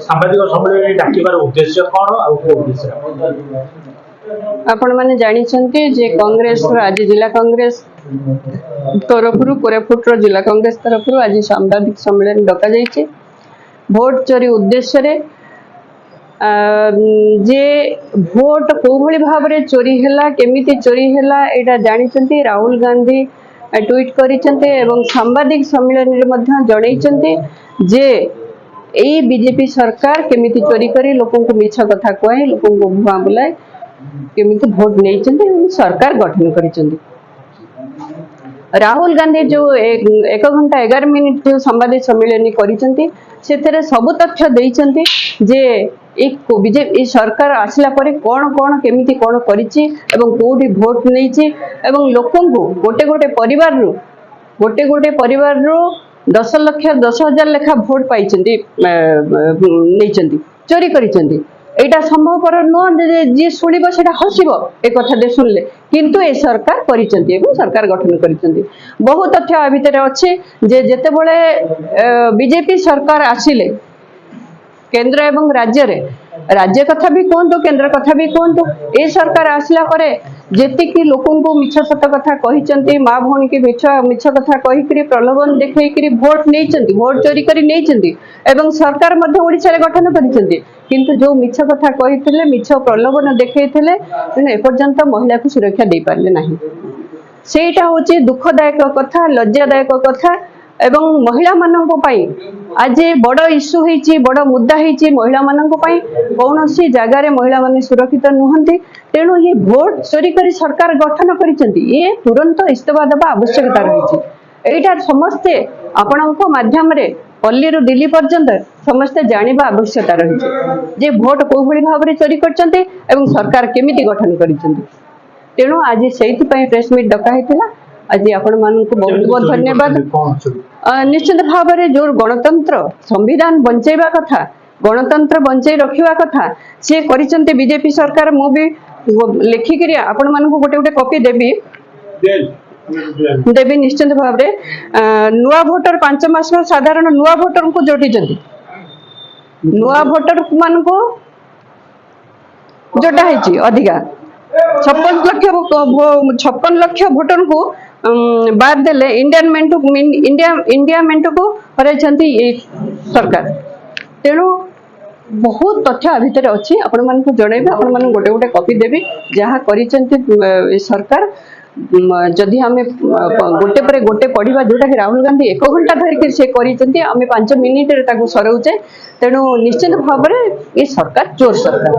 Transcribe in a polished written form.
ସାମ୍ବାଦିକ ସମ୍ମିଳନୀ ଡାକିବାର ଉଦ୍ଦେଶ୍ୟ କ'ଣ ଆଉ କୋଉ ଉଦ୍ଦେଶ୍ୟ? आपण मैंने जानी जे कांग्रेस आज जिला कांग्रेस तरफ कोरापुट जिला कांग्रेस तरफ आज सांबादिक सम्मेलन डक भोट चोरी उद्देश्य जे भोट कौ भाव में चोरी है केमिति चोरी है यहाँ जानी राहुल गांधी ट्वीट कर सांबादिक सम्मेलन जन जे यही बीजेपी सरकार केमिति चोरी करी लोक मिछ कथा कहे लोक भुआ बुलाए केमिति भोट नहीं सरकार गठन कर राहुल गांधी जो 1 घंटा 11 मिनिट जो सांबादिक सम्मेलन कर सबु तथ्य देइचंती जे बीजेपी सरकार आसला परे कौन कौन केमिति कौन करिछि एवं कोठी भोट नहीं एवं लोकन को गोटे गोटे परिवार रो 10 लाख 10,000 लेखा भोट पाई चोरी करिसेंती एटा संभवपर नुह जी शुणव से हसब एक कथा दे शुणिले किंतु ए सरकार करिसेंती एवं सरकार गठन करिसेंती बहु तथ्य आ भितर अच्छे जे जेतेबेले बीजेपी सरकार आसिले केंद्र एवं राज्य कथा भी कहतु केंद्र कथा भी कहतु ए सरकार आसला परे जेतिकी लोकन को मिछ सत कथा कहिसेंती माँ भौणी की मिछ कथा कहिकरी प्रलोभन देखैकरी भोट नहीं भोट चोरी करी नहीं एवं सरकार मध्य ओडिशा रे गठन करिसेंती किंतु जो मिछ कथा कहिथिले मिछ प्रलोभन देखैथिले एपर्यंत महिला को सुरक्षा दे पारले नाही सेटा होची दुखदायक कथा लज्जादायक कथा एवं महिला मानक आज बड़ इश्यू होती बड़ मुद्दा होती महिला मानक कौन सी जगार महिला माने सुरक्षित नुहंती तेणु ये भोट चोरी करी सरकार गठन करिसेंती ये तुरंत इस्तीफा देवा आवश्यकता रही एटा समस्ते आपणक माध्यम रे पल्ली रु दिल्ली पर्यंत समस्ते जानिबा आवश्यकता रही जे भोट कौ भाव में चोरी करछंती एवं सरकार केमिति गठन करिसेंती तेणु आज सेइथि पई प्रेस मीट डका हेतिला आज आपण मानक बहुत बहुत धन्यवाद निश्चित भाव में जो गणतंत्र संविधान बंचेबा कथा गणतंत्र बंचे रखिबा कथा से करिसेंती बीजेपी सरकार मु भी लेखिकरी आपण मानक गोटे गोटे कॉपी देवी निश्चित भाव में नुआ भोटर 5 मास साधारण नुआ भोटर को जोटी नुआ भोटर मान को जोटा है अधिका 56 लाख भोटर को बाद देले इंडिया मेंटो को हराई सरकार तेणु बहुत तथ्य भितर अच्छी आपण मान जनइबे आपण मान गोटे गोटे कॉपी देवी जहाँ करिसेंती सरकार जदि आम गोटे पर गोटे पढ़ा जोटा कि राहुल गांधी 1 घंटा धरिक से करिसेंती आम 5 मिनिट सराउचे तेणु निश्चित भाव में ये सरकार चोर सरकार।